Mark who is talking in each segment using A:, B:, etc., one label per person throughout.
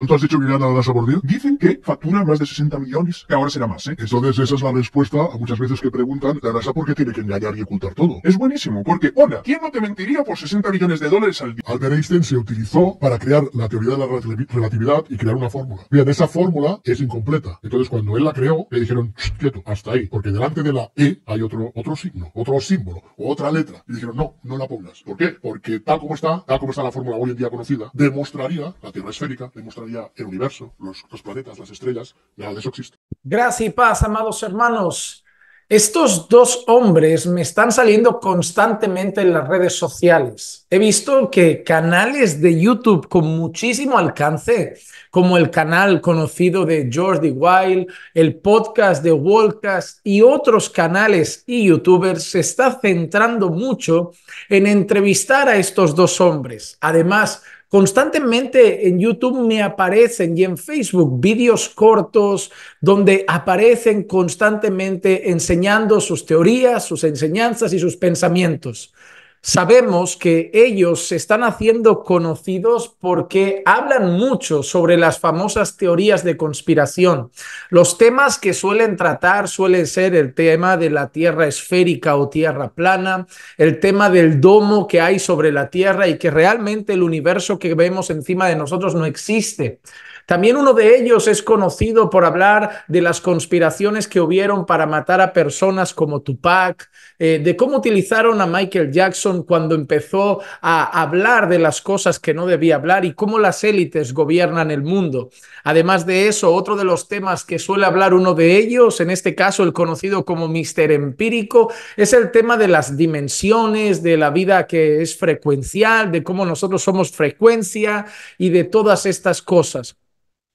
A: ¿Tú has dicho que gana la Sabordil? Dicen que factura más de 60 millones, que ahora será más, ¿eh? Entonces esa es la respuesta a muchas veces que preguntan, la NASA, ¿por qué tiene que engañar y ocultar todo? Es buenísimo, porque, hola, ¿quién no te mentiría por 60 millones de dólares al día? Albert Einstein se utilizó para crear la teoría de la relatividad y crear una fórmula. Bien, esa fórmula es incompleta. Entonces cuando él la creó, le dijeron, quieto, hasta ahí, porque delante de la E hay otro signo, otro símbolo, o otra letra. Y dijeron, no la pongas. ¿Por qué? Porque tal como está la fórmula hoy en día conocida, demostraría, la Tierra esférica, demostraría el universo, los planetas, las estrellas, nada de eso existe.
B: Gracia y paz, amados hermanos. Estos dos hombres me están saliendo constantemente en las redes sociales. He visto que canales de YouTube con muchísimo alcance, como el canal conocido de Jordi Wild, el podcast de Worldcast y otros canales y youtubers, se está centrando mucho en entrevistar a estos dos hombres. Además, constantemente en YouTube me aparecen y en Facebook vídeos cortos donde aparecen constantemente enseñando sus teorías, sus enseñanzas y sus pensamientos. Sabemos que ellos se están haciendo conocidos porque hablan mucho sobre las famosas teorías de conspiración. Los temas que suelen tratar suelen ser el tema de la Tierra esférica o Tierra plana, el tema del domo que hay sobre la Tierra y que realmente el universo que vemos encima de nosotros no existe. También uno de ellos es conocido por hablar de las conspiraciones que hubieron para matar a personas como Tupac, de cómo utilizaron a Michael Jackson cuando empezó a hablar de las cosas que no debía hablar y cómo las élites gobiernan el mundo. Además de eso, otro de los temas que suele hablar uno de ellos, en este caso el conocido como Mr. Empírico, es el tema de las dimensiones, de la vida que es frecuencial, de cómo nosotros somos frecuencia y de todas estas cosas.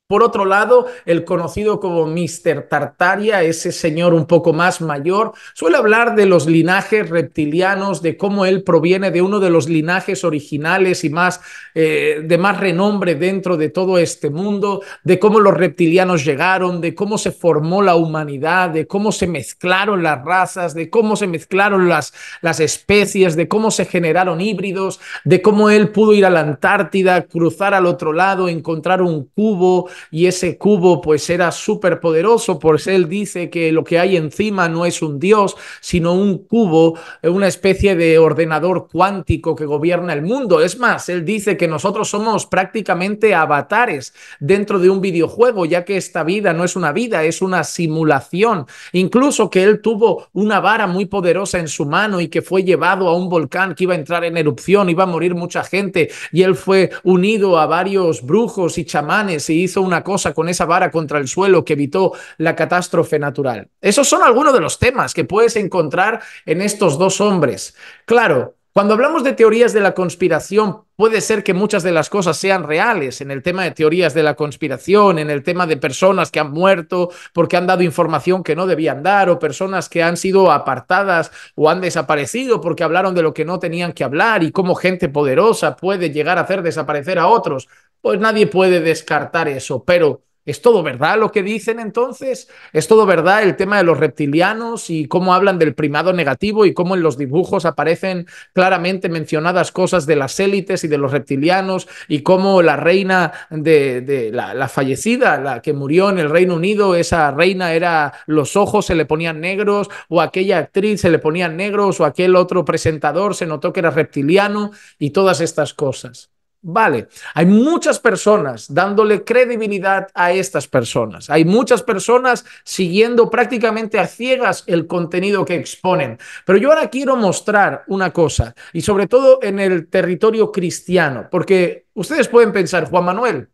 B: Por otro lado, el conocido como Mr. Tartaria, ese señor un poco más mayor, suele hablar de los linajes reptilianos, de cómo él proviene de uno de los linajes originales y de más renombre dentro de todo este mundo, de cómo los reptilianos llegaron, de cómo se formó la humanidad, de cómo se mezclaron las razas, de cómo se mezclaron las especies, de cómo se generaron híbridos, de cómo él pudo ir a la Antártida, cruzar al otro lado, encontrar un cubo, y ese cubo pues era súper poderoso, pues él dice que lo que hay encima no es un dios, sino un cubo, una especie de ordenador cuántico que gobierna el mundo. Es más, él dice que nosotros somos prácticamente avatares dentro de un videojuego, ya que esta vida no es una vida, es una simulación. Incluso que él tuvo una vara muy poderosa en su mano y que fue llevado a un volcán que iba a entrar en erupción, iba a morir mucha gente, y él fue unido a varios brujos y chamanes y hizo una cosa con esa vara contra el suelo que evitó la catástrofe natural. Esos son algunos de los temas que puedes encontrar en estos dos hombres. Claro, cuando hablamos de teorías de la conspiración, puede ser que muchas de las cosas sean reales. En el tema de teorías de la conspiración, en el tema de personas que han muerto porque han dado información que no debían dar, o personas que han sido apartadas o han desaparecido porque hablaron de lo que no tenían que hablar, y cómo gente poderosa puede llegar a hacer desaparecer a otros. Pues nadie puede descartar eso, pero ¿es todo verdad lo que dicen entonces? ¿Es todo verdad el tema de los reptilianos y cómo hablan del primado negativo y cómo en los dibujos aparecen claramente mencionadas cosas de las élites y de los reptilianos, y cómo la reina de la fallecida, la que murió en el Reino Unido, esa reina era, los ojos se le ponían negros, o aquella actriz se le ponían negros, o aquel otro presentador se notó que era reptiliano, y todas estas cosas? Vale, hay muchas personas dándole credibilidad a estas personas. Hay muchas personas siguiendo prácticamente a ciegas el contenido que exponen. Pero yo ahora quiero mostrar una cosa, y sobre todo en el territorio cristiano, porque ustedes pueden pensar, Juan Manuel,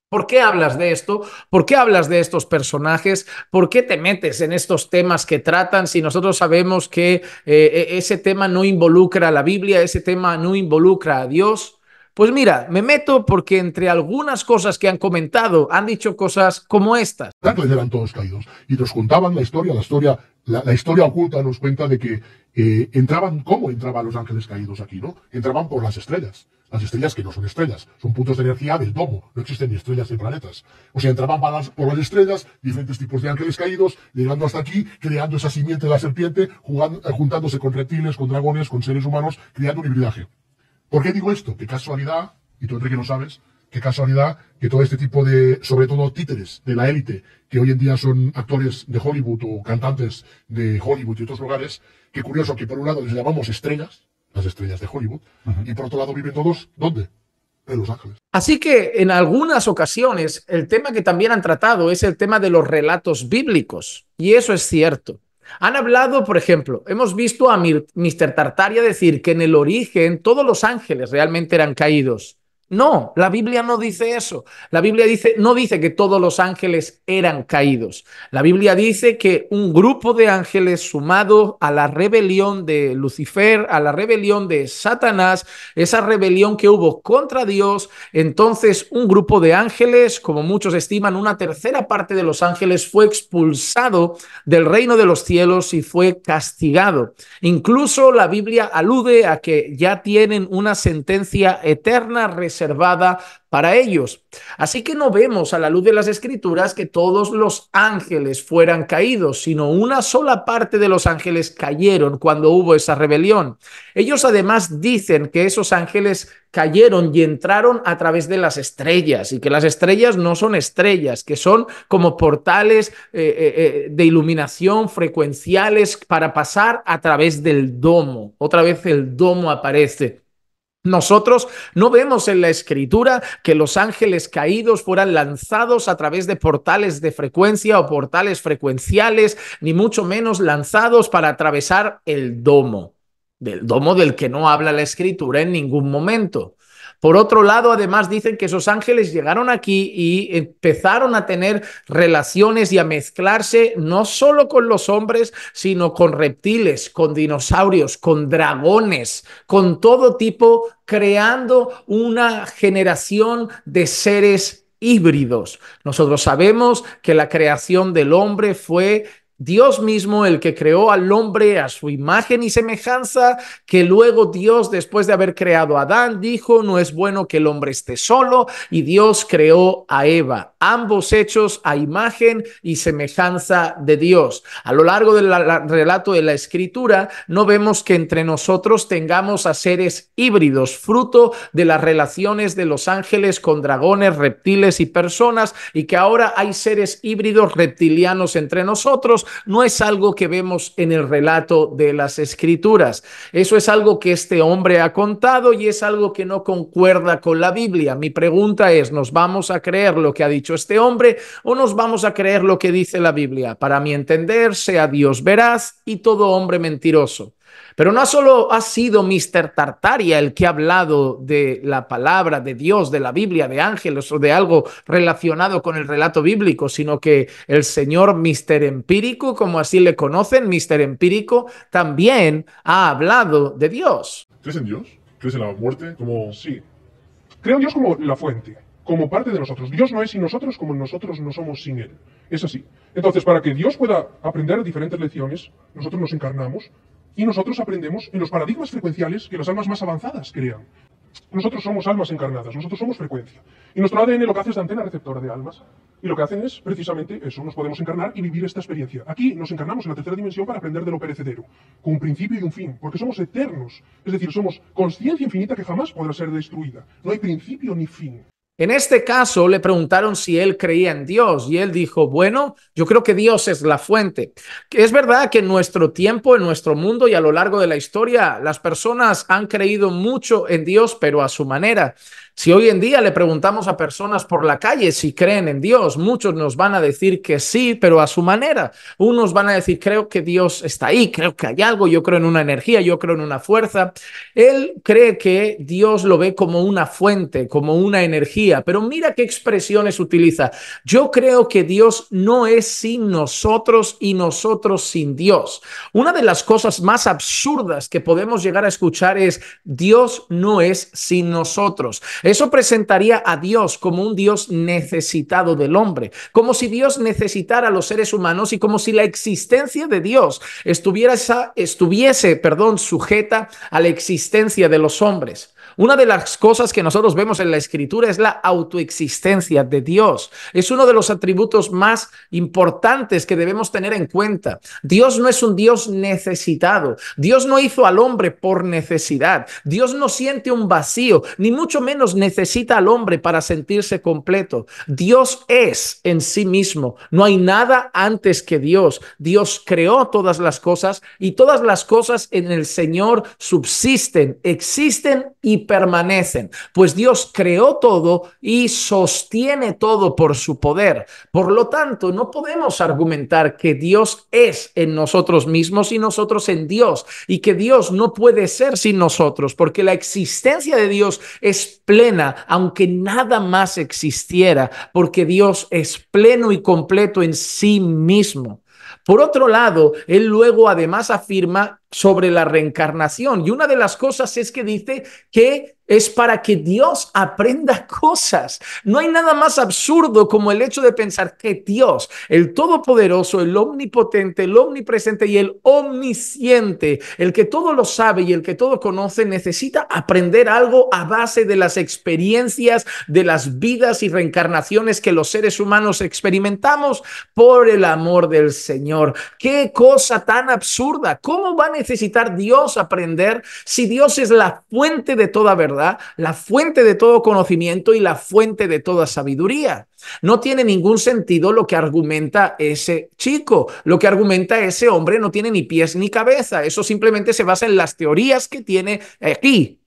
B: ¿por qué hablas de esto? ¿Por qué hablas de estos personajes? ¿Por qué te metes en estos temas que tratan si nosotros sabemos que ese tema no involucra a la Biblia, ese tema no involucra a Dios? Pues mira, me meto porque entre algunas cosas que han comentado, han dicho cosas como estas.
A: Ángeles eran todos caídos. Y nos contaban la historia oculta nos cuenta de que ¿cómo entraban los ángeles caídos aquí, no? Entraban por las estrellas. Las estrellas que no son estrellas, son puntos de energía del domo, no existen ni estrellas ni planetas. O sea, entraban por las estrellas, diferentes tipos de ángeles caídos, llegando hasta aquí, creando esa simiente de la serpiente, juntándose con reptiles, con dragones, con seres humanos, creando un hibridaje. ¿Por qué digo esto? Qué casualidad, y tú, Enrique, lo sabes, Qué casualidad que todo este tipo de, sobre todo títeres de la élite, que hoy en día son actores de Hollywood o cantantes de Hollywood y otros lugares, qué curioso que por un lado les llamamos estrellas, las estrellas de Hollywood, y por otro lado viven todos, ¿dónde? En Los Ángeles.
B: Así que en algunas ocasiones el tema que también han tratado es el tema de los relatos bíblicos, y eso es cierto. Han hablado, por ejemplo, hemos visto a Mr. Tartaria decir que en el origen todos los ángeles realmente eran caídos. No, la Biblia no dice eso. La Biblia no dice que todos los ángeles eran caídos. La Biblia dice que un grupo de ángeles sumado a la rebelión de Lucifer, a la rebelión de Satanás, esa rebelión que hubo contra Dios, entonces un grupo de ángeles, como muchos estiman, una tercera parte de los ángeles fue expulsado del reino de los cielos y fue castigado. Incluso la Biblia alude a que ya tienen una sentencia eterna reservada para ellos. Así que no vemos a la luz de las Escrituras que todos los ángeles fueran caídos, sino una sola parte de los ángeles cayeron cuando hubo esa rebelión. Ellos además dicen que esos ángeles cayeron y entraron a través de las estrellas, y que las estrellas no son estrellas, que son como portales de iluminación frecuenciales para pasar a través del domo. Otra vez el domo aparece. Nosotros no vemos en la Escritura que los ángeles caídos fueran lanzados a través de portales de frecuencia o portales frecuenciales, ni mucho menos lanzados para atravesar el domo, del domo del que no habla la Escritura en ningún momento. Por otro lado, además dicen que esos ángeles llegaron aquí y empezaron a tener relaciones y a mezclarse no solo con los hombres, sino con reptiles, con dinosaurios, con dragones, con todo tipo, creando una generación de seres híbridos. Nosotros sabemos que la creación del hombre fue Dios mismo el que creó al hombre a su imagen y semejanza, que luego Dios, después de haber creado a Adán, dijo, no es bueno que el hombre esté solo, y Dios creó a Eva, ambos hechos a imagen y semejanza de Dios. A lo largo del relato de la Escritura, no vemos que entre nosotros tengamos a seres híbridos, fruto de las relaciones de los ángeles con dragones, reptiles y personas, y que ahora hay seres híbridos reptilianos entre nosotros. No es algo que vemos en el relato de las Escrituras. Eso es algo que este hombre ha contado y es algo que no concuerda con la Biblia. Mi pregunta es, ¿nos vamos a creer lo que ha dicho este hombre o nos vamos a creer lo que dice la Biblia? Para mi entender, sea Dios veraz y todo hombre mentiroso. Pero no solo ha sido Mr. Tartaria el que ha hablado de la palabra de Dios, de la Biblia, de ángeles o de algo relacionado con el relato bíblico, sino que el señor Mr. Empírico, como así le conocen, Mr. Empírico, también ha hablado de Dios.
A: ¿Crees en Dios? ¿Crees en la muerte? Como...
C: Sí. Creo en Dios como la fuente, como parte de nosotros. Dios no es sin nosotros como nosotros no somos sin Él. Es así. Entonces, para que Dios pueda aprender diferentes lecciones, nosotros nos encarnamos y nosotros aprendemos en los paradigmas frecuenciales que las almas más avanzadas crean. Nosotros somos almas encarnadas, nosotros somos frecuencia. Y nuestro ADN lo que hace es de antena receptora de almas. Y lo que hacen es precisamente eso, nos podemos encarnar y vivir esta experiencia. Aquí nos encarnamos en la tercera dimensión para aprender de lo perecedero, con un principio y un fin, porque somos eternos. Es decir, somos consciencia infinita que jamás podrá ser destruida. No hay principio ni fin.
B: En este caso le preguntaron si él creía en Dios y él dijo, bueno, yo creo que Dios es la fuente. Es verdad que en nuestro tiempo, en nuestro mundo y a lo largo de la historia, las personas han creído mucho en Dios, pero a su manera. Si hoy en día le preguntamos a personas por la calle si creen en Dios, muchos nos van a decir que sí, pero a su manera. Unos van a decir, creo que Dios está ahí, creo que hay algo, yo creo en una energía, yo creo en una fuerza. Él cree que Dios lo ve como una fuente, como una energía, pero mira qué expresiones utiliza. Yo creo que Dios no es sin nosotros y nosotros sin Dios. Una de las cosas más absurdas que podemos llegar a escuchar es, Dios no es sin nosotros. Eso presentaría a Dios como un Dios necesitado del hombre, como si Dios necesitara a los seres humanos y como si la existencia de Dios estuviese sujeta a la existencia de los hombres. Una de las cosas que nosotros vemos en la Escritura es la autoexistencia de Dios. Es uno de los atributos más importantes que debemos tener en cuenta. Dios no es un Dios necesitado. Dios no hizo al hombre por necesidad. Dios no siente un vacío, ni mucho menos necesita al hombre para sentirse completo. Dios es en sí mismo. No hay nada antes que Dios. Dios creó todas las cosas y todas las cosas en el Señor subsisten, existen y permanecen. Pues Dios creó todo y sostiene todo por su poder. Por lo tanto, no podemos argumentar que Dios es en nosotros mismos y nosotros en Dios, y que Dios no puede ser sin nosotros, porque la existencia de Dios es plena, aunque nada más existiera, porque Dios es pleno y completo en sí mismo. Por otro lado, él luego además afirma sobre la reencarnación, y una de las cosas es que dice que es para que Dios aprenda cosas. No hay nada más absurdo como el hecho de pensar que Dios, el Todopoderoso, el Omnipotente, el Omnipresente y el Omnisciente, el que todo lo sabe y el que todo conoce, necesita aprender algo a base de las experiencias, de las vidas y reencarnaciones que los seres humanos experimentamos. Por el amor del Señor, qué cosa tan absurda. ¿Cómo va a necesitar Dios aprender si Dios es la fuente de toda verdad, la fuente de todo conocimiento y la fuente de toda sabiduría? No tiene ningún sentido lo que argumenta ese chico. Lo que argumenta ese hombre no tiene ni pies ni cabeza. Eso simplemente se basa en las teorías que tiene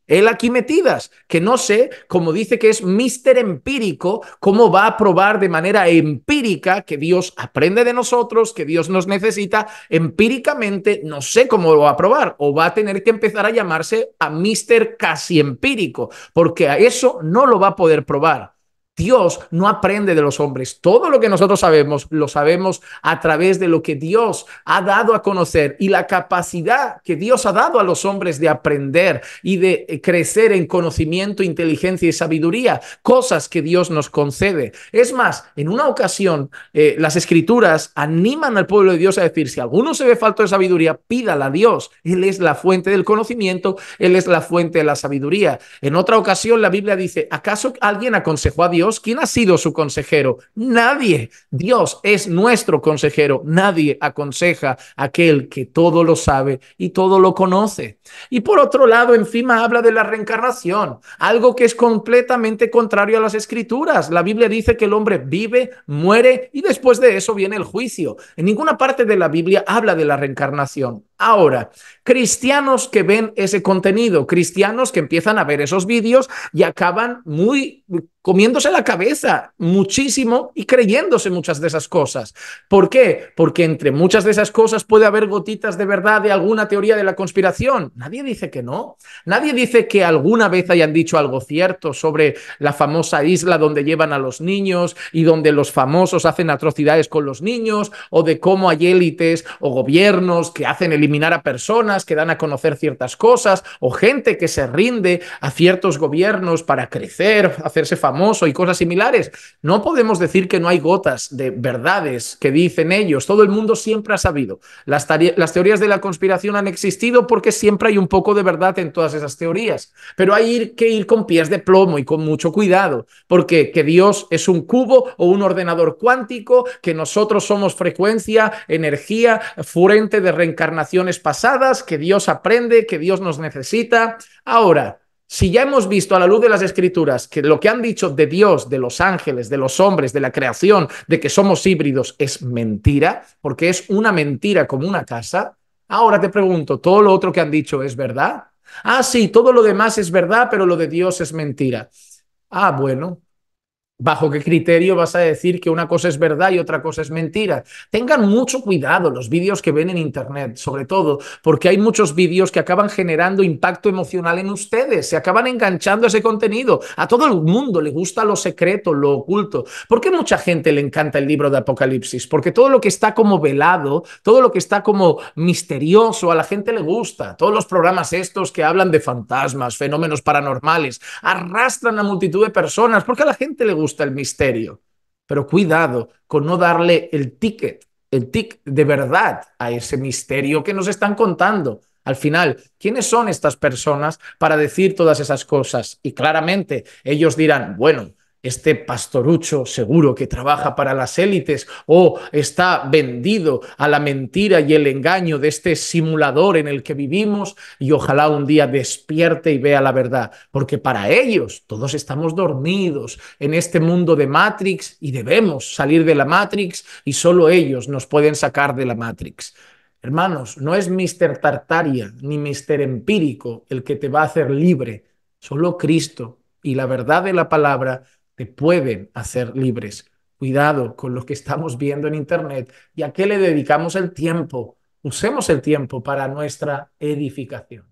B: él aquí metidas, que no sé, como dice que es Mister Empírico, cómo va a probar de manera empírica que Dios aprende de nosotros, que Dios nos necesita empíricamente. No sé cómo lo va a probar, o va a tener que empezar a llamarse a Mister Casi Empírico, porque a eso no lo va a poder probar. Dios no aprende de los hombres. Todo lo que nosotros sabemos, lo sabemos a través de lo que Dios ha dado a conocer, y la capacidad que Dios ha dado a los hombres de aprender y de crecer en conocimiento, inteligencia y sabiduría, cosas que Dios nos concede. Es más, en una ocasión, las Escrituras animan al pueblo de Dios a decir: si alguno se ve falto de sabiduría, pídala a Dios. Él es la fuente del conocimiento, Él es la fuente de la sabiduría. En otra ocasión, la Biblia dice: ¿acaso alguien aconsejó a Dios? ¿Quién ha sido su consejero? Nadie. Dios es nuestro consejero. Nadie aconseja a aquel que todo lo sabe y todo lo conoce. Y por otro lado, encima habla de la reencarnación, algo que es completamente contrario a las Escrituras. La Biblia dice que el hombre vive, muere y después de eso viene el juicio. En ninguna parte de la Biblia habla de la reencarnación. Ahora, cristianos que ven ese contenido, cristianos que empiezan a ver esos vídeos y acaban muy comiéndose la cabeza muchísimo y creyéndose muchas de esas cosas. ¿Por qué? Porque entre muchas de esas cosas puede haber gotitas de verdad de alguna teoría de la conspiración. Nadie dice que no. Nadie dice que alguna vez hayan dicho algo cierto sobre la famosa isla donde llevan a los niños y donde los famosos hacen atrocidades con los niños, o de cómo hay élites o gobiernos que hacen eliminar a personas, que dan a conocer ciertas cosas, o gente que se rinde a ciertos gobiernos para crecer, hacerse famoso y cosas similares. No podemos decir que no hay gotas de verdades que dicen ellos. Todo el mundo siempre ha sabido. Las teorías de la conspiración han existido porque siempre hay un poco de verdad en todas esas teorías. Pero hay que ir con pies de plomo y con mucho cuidado, porque que Dios es un cubo o un ordenador cuántico, que nosotros somos frecuencia, energía, fuente de reencarnaciones pasadas, que Dios aprende, que Dios nos necesita. Ahora, si ya hemos visto a la luz de las Escrituras que lo que han dicho de Dios, de los ángeles, de los hombres, de la creación, de que somos híbridos, es mentira, porque es una mentira como una casa, ahora te pregunto, ¿todo lo otro que han dicho es verdad? Ah, sí, todo lo demás es verdad, pero lo de Dios es mentira. Ah, bueno. ¿Bajo qué criterio vas a decir que una cosa es verdad y otra cosa es mentira? Tengan mucho cuidado los vídeos que ven en internet, sobre todo porque hay muchos vídeos que acaban generando impacto emocional en ustedes, se acaban enganchando a ese contenido. A todo el mundo le gusta lo secreto, lo oculto. ¿Por qué mucha gente le encanta el libro de Apocalipsis? Porque todo lo que está como velado, todo lo que está como misterioso, a la gente le gusta. Todos los programas estos que hablan de fantasmas, fenómenos paranormales, arrastran a multitud de personas porque a la gente le gusta el misterio. Pero cuidado con no darle el tic de verdad a ese misterio que nos están contando. Al final, ¿quiénes son estas personas para decir todas esas cosas? Y claramente ellos dirán, bueno, este pastorucho seguro que trabaja para las élites o está vendido a la mentira y el engaño de este simulador en el que vivimos y ojalá un día despierte y vea la verdad, porque para ellos todos estamos dormidos en este mundo de Matrix y debemos salir de la Matrix y solo ellos nos pueden sacar de la Matrix. Hermanos, no es Mr. Tartaria ni Mr. Empírico el que te va a hacer libre, solo Cristo y la verdad de la palabra te pueden hacer libres. Cuidado con lo que estamos viendo en Internet y a qué le dedicamos el tiempo. Usemos el tiempo para nuestra edificación.